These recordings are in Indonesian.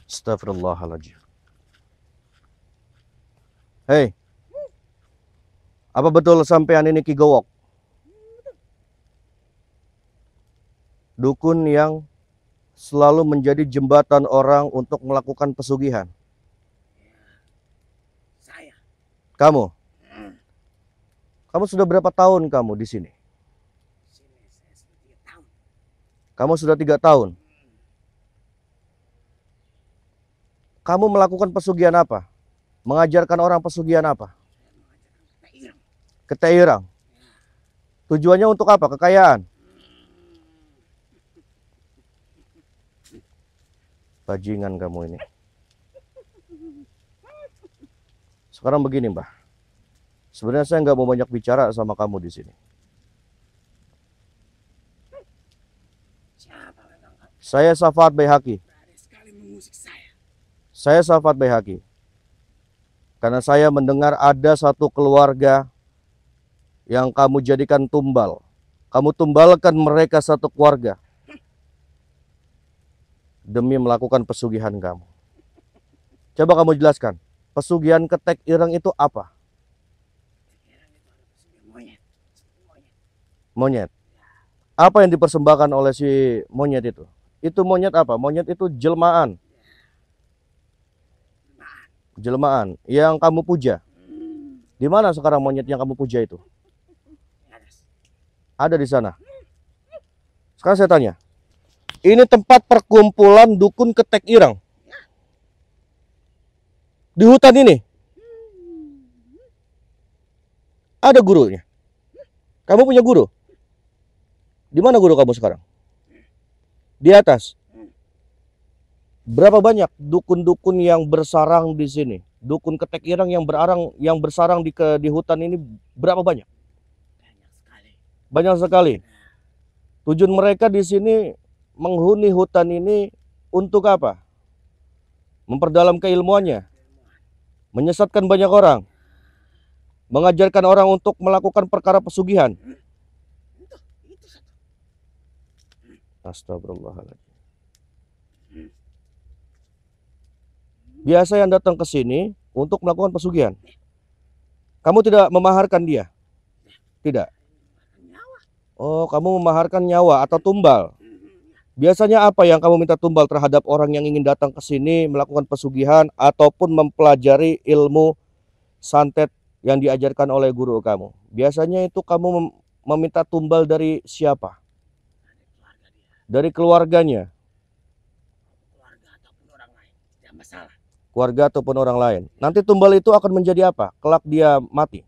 Astagfirullahaladzim. Hei, apa betul sampean ini Ki Gowok? Dukun yang selalu menjadi jembatan orang untuk melakukan pesugihan. Saya. Kamu? Kamu sudah berapa tahun kamu di sini? Sini saya sudah 3 tahun. Kamu sudah 3 tahun. Kamu melakukan pesugihan apa? Mengajarkan orang pesugihan apa? Saya mengajarkan kata ireng. Keteirang. Tujuannya untuk apa? Kekayaan. Bajingan kamu ini. Sekarang begini, Mbah. Sebenarnya saya nggak mau banyak bicara sama kamu di sini. Siapa memang kamu? Saya Syafaat Baihaqi. Berani sekali mengusik saya. Saya Syafaat Baihaqi. Karena saya mendengar ada satu keluarga yang kamu jadikan tumbal. Kamu tumbalkan mereka satu keluarga demi melakukan pesugihan kamu. Coba kamu jelaskan, pesugihan ketek ireng itu apa? Ireng itu ada pesugihan monyet. Monyet. Apa yang dipersembahkan oleh si monyet itu? Itu monyet apa? Monyet itu jelmaan. Jelmaan yang kamu puja. Di mana sekarang monyet yang kamu puja itu? Ada di sana. Sekarang saya tanya, ini tempat perkumpulan dukun ketek ireng di hutan ini. Ada gurunya. Kamu punya guru? Di mana guru kamu sekarang? Di atas. Berapa banyak dukun-dukun yang bersarang di sini? Dukun ketek ireng yang bersarang di hutan ini berapa banyak? Banyak sekali. Banyak sekali. Tujuan mereka di sini menghuni hutan ini untuk apa? Memperdalam keilmuannya, menyesatkan banyak orang, mengajarkan orang untuk melakukan perkara pesugihan. Itu satu. Astagfirullahaladzim. Biasa yang datang ke sini untuk melakukan pesugihan. Kamu tidak memaharkan dia? Tidak. Nyawa. Oh, kamu memaharkan nyawa atau tumbal. Biasanya apa yang kamu minta tumbal terhadap orang yang ingin datang ke sini melakukan pesugihan ataupun mempelajari ilmu santet yang diajarkan oleh guru kamu? Biasanya itu kamu meminta tumbal dari siapa? Dari keluarganya. Keluarga ataupun orang lain. Tidak masalah. Keluarga ataupun orang lain. Nanti tumbal itu akan menjadi apa? Kelak dia mati.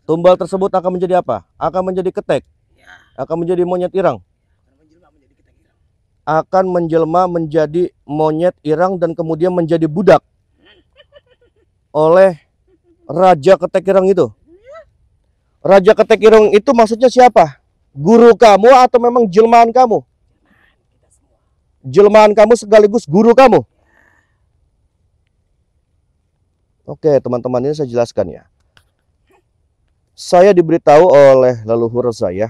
Tumbal tersebut akan menjadi apa? Akan menjadi ketek. Akan menjadi monyet irang. Akan menjelma menjadi monyet irang dan kemudian menjadi budak oleh raja ketek irang itu. Raja ketek irang itu maksudnya siapa? Guru kamu atau memang jelmaan kamu? Jelmaan kamu sekaligus guru kamu. Oke, teman-teman, ini saya jelaskan ya. Saya diberitahu oleh leluhur saya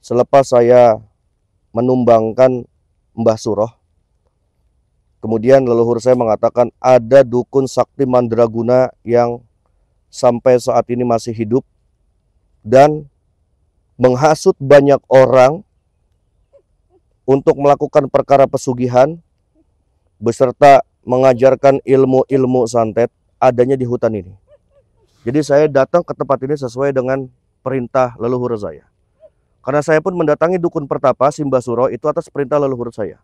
selepas saya menumbangkan Mbah Suroh. Kemudian leluhur saya mengatakan ada dukun sakti mandraguna yang sampai saat ini masih hidup dan menghasut banyak orang untuk melakukan perkara pesugihan beserta mengajarkan ilmu-ilmu santet adanya di hutan ini. Jadi saya datang ke tempat ini sesuai dengan perintah leluhur saya. Karena saya pun mendatangi dukun pertapa Simbah Suro itu atas perintah leluhur saya.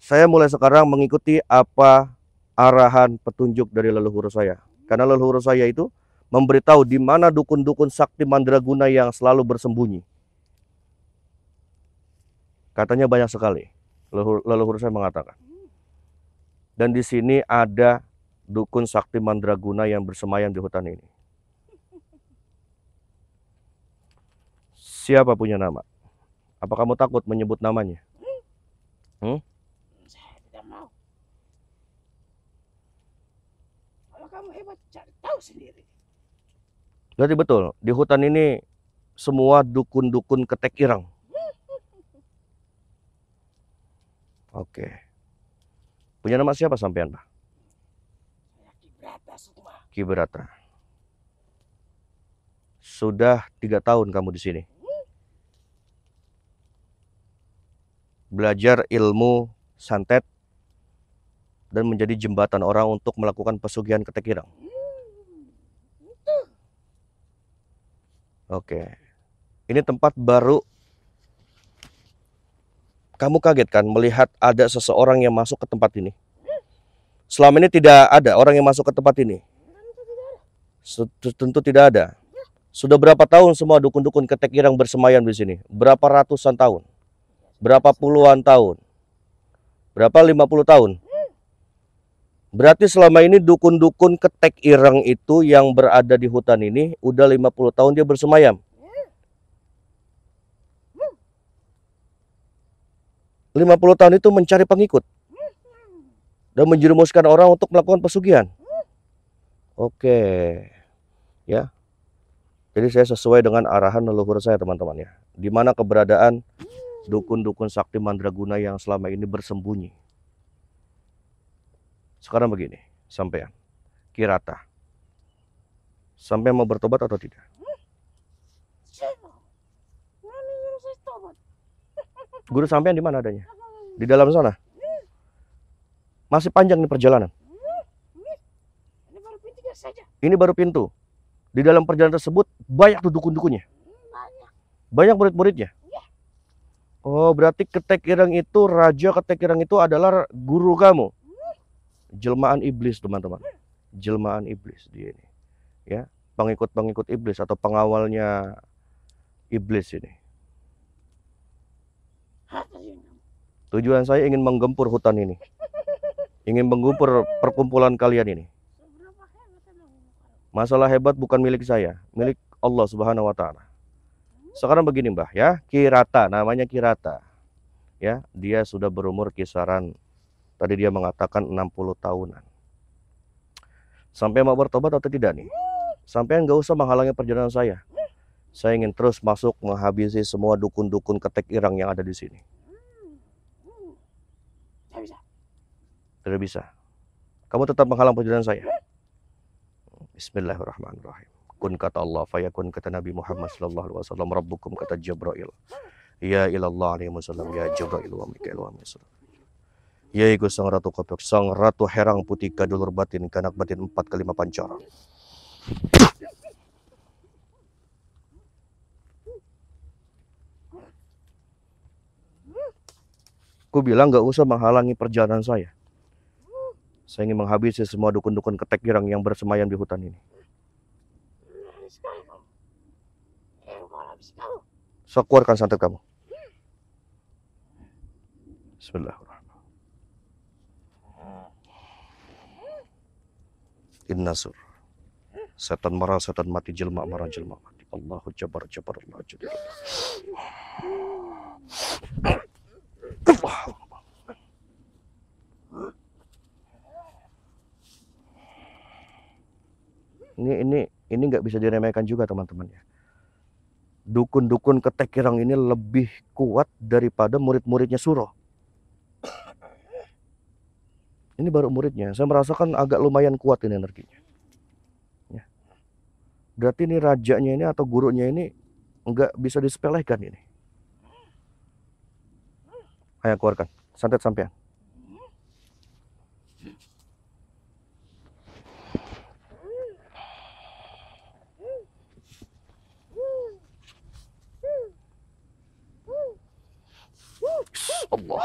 Saya mulai sekarang mengikuti apa arahan petunjuk dari leluhur saya. Karena leluhur saya itu memberitahu di mana dukun-dukun sakti mandraguna yang selalu bersembunyi. Katanya banyak sekali. Leluhur saya mengatakan. Dan di sini ada dukun sakti mandraguna yang bersemayam di hutan ini. Siapa punya nama? Apa kamu takut menyebut namanya? Saya tidak mau. Kalau kamu hebat, cari tahu sendiri. Berarti betul, di hutan ini semua dukun-dukun ketek ireng. Oke. Punya nama siapa sampean, Pak? Saya Ki Brata Sukma. Ki Brata. Sudah 3 tahun kamu di sini. Belajar ilmu santet dan menjadi jembatan orang untuk melakukan pesugihan ketek ireng. Oke. Ini tempat baru. Kamu kaget kan melihat ada seseorang yang masuk ke tempat ini? Selama ini tidak ada orang yang masuk ke tempat ini. Tentu tidak ada. Sudah berapa tahun semua dukun-dukun ketek ireng bersemayam di sini? Berapa ratusan tahun? Berapa puluhan tahun? Berapa 50 tahun? Berarti selama ini dukun-dukun ketek ireng itu yang berada di hutan ini udah 50 tahun dia bersemayam. 50 tahun itu mencari pengikut dan menjerumuskan orang untuk melakukan pesugihan. Oke. Ya. Jadi saya sesuai dengan arahan leluhur saya, teman-teman ya. Di mana keberadaan dukun-dukun sakti mandraguna yang selama ini bersembunyi. Sekarang begini, sampean Kirata. Sampai mau bertobat atau tidak? Guru sampean di mana adanya? Di dalam sana. Masih panjang nih perjalanan. Ini baru pintunya saja. Ini baru pintu. Di dalam perjalanan tersebut banyak tuh dukun-dukunnya. Banyak murid-muridnya. Oh, berarti ketek ireng itu, raja ketek ireng itu adalah guru kamu. Jelmaan iblis, teman-teman. Jelmaan iblis dia ini. Ya, pengikut-pengikut iblis atau pengawalnya iblis ini. Tujuan saya ingin menggempur hutan ini. Ingin menggempur perkumpulan kalian ini. Masalah hebat bukan milik saya, milik Allah Subhanahu wa taala. Sekarang begini, Mbah ya, Kirata, namanya Kirata. Ya, dia sudah berumur kisaran tadi dia mengatakan 60 tahunan. Sampai mau bertobat atau tidak nih? Sampai nggak usah menghalangi perjalanan saya. Saya ingin terus masuk menghabisi semua dukun-dukun ketek ireng yang ada di sini. Tidak bisa. Tidak bisa. Kamu tetap menghalang perjalanan saya. Bismillahirrahmanirrahim. Kun kata Allah, fayakun kata Nabi Muhammad sallallahu alaihi wasallam, rabbukum kata Jibril. Ya ilallah alaihi wasallam, ya Jibril wa Mikail wa Misal. Ya iku sang ratu kopek, sang ratu herang putih kadulur batin, kanak batin 4 ke 5 pancara. Ku bilang nggak usah menghalangi perjalanan saya. Saya ingin menghabisi semua dukun-dukun ketek ireng yang bersemayam di hutan ini. So, keluarkan santet kamu. Bismillahirrahmanirrahim. Innasur. Setan marah, setan mati, jelma marah, jelma mati. Allahu jabar, jabar, Allah jabar. Ini nggak bisa diremehkan juga, teman-teman ya. Dukun-dukun ketek ireng ini lebih kuat daripada murid-muridnya Suro. Ini baru muridnya. Saya merasakan agak lumayan kuat ini energinya. Ya. Berarti ini rajanya ini atau gurunya ini nggak bisa disepelekan ini. Ayo keluarkan santet sampean. Allah.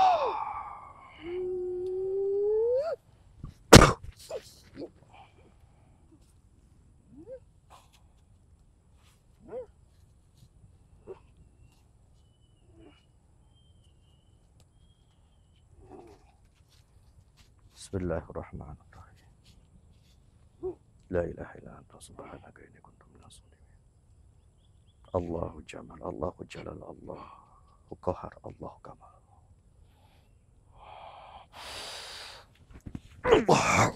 Bismillahirrahmanirrahim. La ilaha illa anta subhanaka inni kuntu minaz zalimin. Allahu jamal, Allahu jalal, Allahu qahar, Allahu kamal. Allah.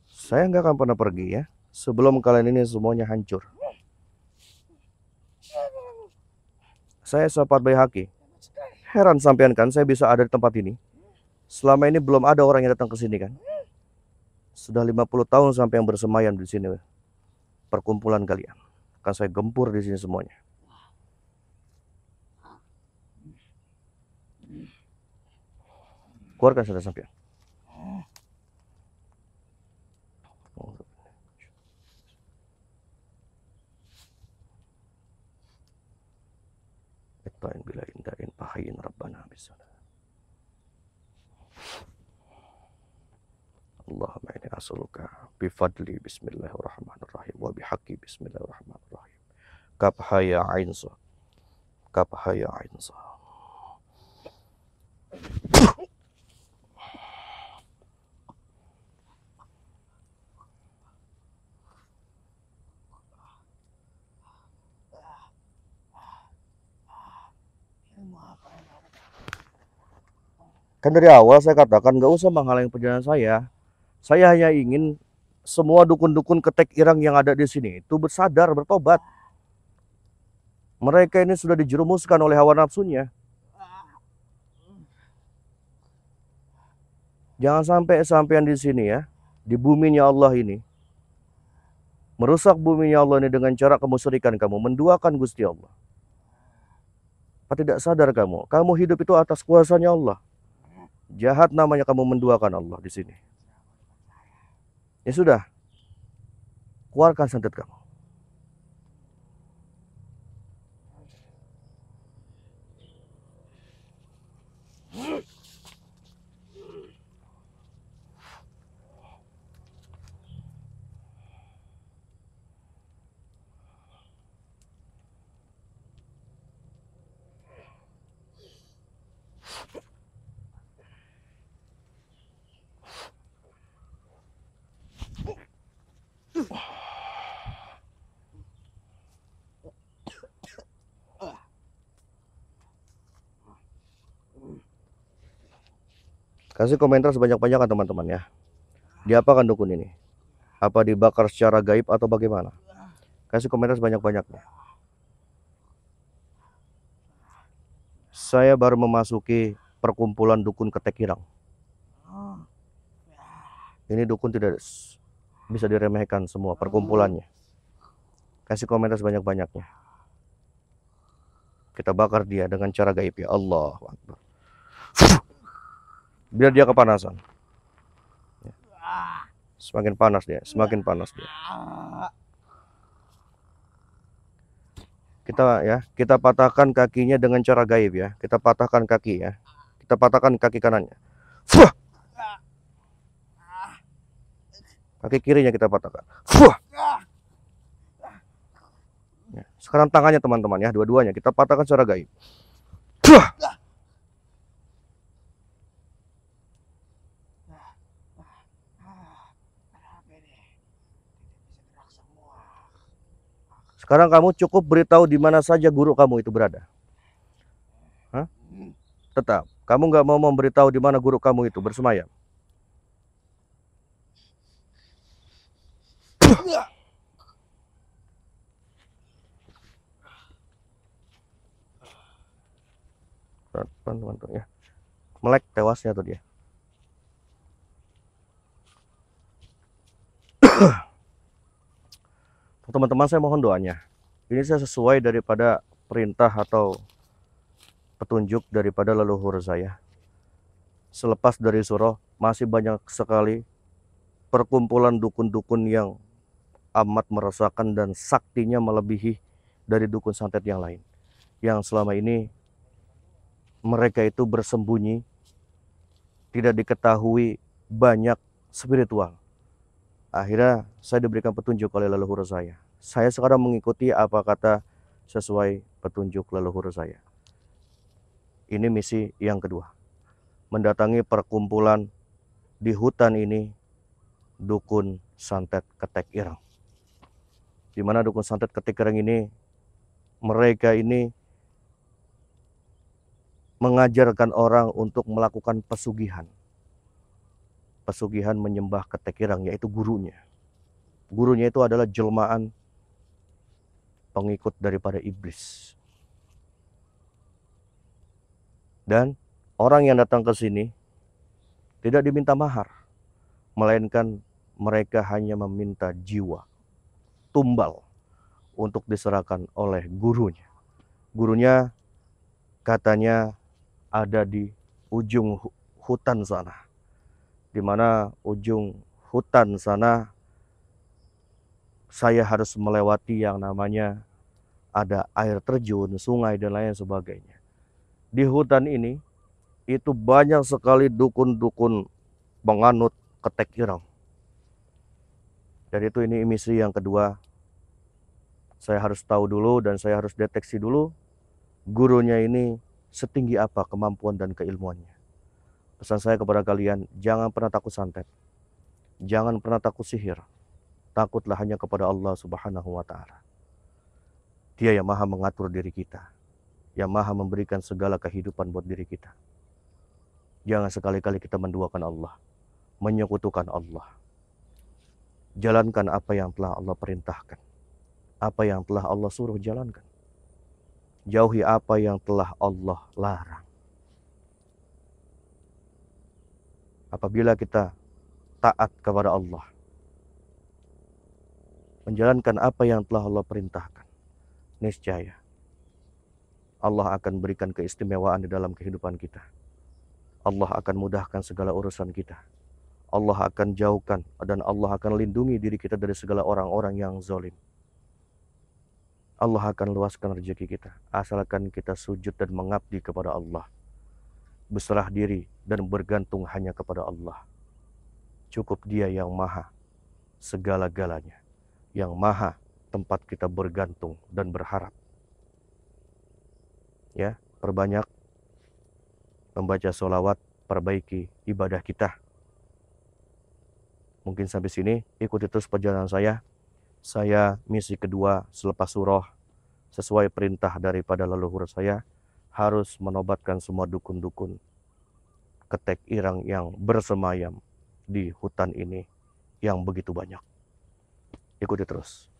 Saya nggak akan pernah pergi ya. sebelum kalian ini semuanya hancur. Saya Sahabat Baihaqi. Heran sampean kan saya bisa ada di tempat ini. Selama ini belum ada orang yang datang ke sini kan. Sudah 50 tahun sampai yang bersemayam di sini. Perkumpulan kalian. Akan saya gempur di sini semuanya. Keluarkan saudara sampean. Itba'in bila indain pahayin rabbana bisana. Allahumma inni as'aluka bifadli bismillahirrahmanirrahim wa bihaqqi bismillahirrahmanirrahim. Kafhaya ainsa. Kafhaya ainsa. Kan dari awal saya katakan gak usah menghalangi perjalanan saya. Saya hanya ingin semua dukun-dukun ketek irang yang ada di sini itu bersadar, bertobat. Mereka ini sudah dijerumuskan oleh hawa nafsunya. Jangan sampai sampean di sini ya, di buminya Allah ini, merusak buminya Allah ini dengan cara kemusyrikan kamu, menduakan Gusti Allah. Apa tidak sadar kamu hidup itu atas kuasanya Allah. Jahat namanya kamu menduakan Allah di sini. Ya sudah, keluarkan santet kamu. Kasih komentar sebanyak-banyaknya teman-teman ya. Diapakan dukun ini? Apa dibakar secara gaib atau bagaimana? Kasih komentar sebanyak-banyaknya. Saya baru memasuki perkumpulan dukun ketek irang. Ini dukun tidak bisa diremehkan semua perkumpulannya. Kasih komentar sebanyak-banyaknya. Kita bakar dia dengan cara gaib ya Allah. Biar dia kepanasan. Semakin panas dia, semakin panas dia. Kita patahkan kakinya dengan cara gaib ya. Kita patahkan kaki ya. Kita patahkan kaki kanannya. Kaki kirinya kita patahkan. Sekarang tangannya teman-teman ya, dua-duanya kita patahkan secara gaib. Sekarang kamu cukup beritahu di mana saja guru kamu itu berada. Hah? Tetap, kamu nggak mau memberitahu di mana guru kamu itu bersemayam. Teman-teman ya, melek tewasnya tuh dia. Teman-teman saya mohon doanya. Ini saya sesuai daripada perintah atau petunjuk daripada leluhur saya. Selepas dari surah masih banyak sekali perkumpulan dukun-dukun yang amat meresahkan dan saktinya melebihi dari dukun santet yang lain. Yang selama ini mereka itu bersembunyi, tidak diketahui banyak spiritual. Akhirnya saya diberikan petunjuk oleh leluhur saya. Saya sekarang mengikuti apa kata sesuai petunjuk leluhur saya. Ini misi yang kedua. Mendatangi perkumpulan di hutan ini dukun santet ketek irang. Di mana dukun santet ketek irang ini, mereka ini mengajarkan orang untuk melakukan pesugihan. Pesugihan menyembah ketek irang, yaitu gurunya. Gurunya itu adalah jelmaan pengikut daripada iblis. Dan orang yang datang ke sini tidak diminta mahar, melainkan mereka hanya meminta jiwa, tumbal, untuk diserahkan oleh gurunya. Gurunya katanya ada di ujung hutan sana, di mana ujung hutan sana saya harus melewati yang namanya ada air terjun, sungai, dan lain sebagainya. Di hutan ini itu banyak sekali dukun-dukun penganut ketek ireng. Dan itu ini misi yang kedua. Saya harus tahu dulu dan saya harus deteksi dulu gurunya ini setinggi apa kemampuan dan keilmuannya. Pesan saya kepada kalian, jangan pernah takut santet. Jangan pernah takut sihir. Takutlah hanya kepada Allah Subhanahu wa Ta'ala. Dia yang maha mengatur diri kita, yang maha memberikan segala kehidupan buat diri kita. Jangan sekali-kali kita menduakan Allah, menyekutukan Allah. Jalankan apa yang telah Allah perintahkan, apa yang telah Allah suruh jalankan. Jauhi apa yang telah Allah larang. Apabila kita taat kepada Allah, menjalankan apa yang telah Allah perintahkan, niscaya Allah akan berikan keistimewaan di dalam kehidupan kita. Allah akan mudahkan segala urusan kita. Allah akan jauhkan dan Allah akan lindungi diri kita dari segala orang-orang yang zalim. Allah akan luaskan rezeki kita, asalkan kita sujud dan mengabdi kepada Allah. Berserah diri dan bergantung hanya kepada Allah. Cukup Dia yang maha segala-galanya, yang maha tempat kita bergantung dan berharap. Ya, perbanyak membaca sholawat, perbaiki ibadah kita. Mungkin sampai sini, ikuti terus perjalanan saya. Saya misi kedua selepas surah, sesuai perintah daripada leluhur saya, harus menobatkan semua dukun-dukun ketek ireng yang bersemayam di hutan ini yang begitu banyak. Ikuti terus.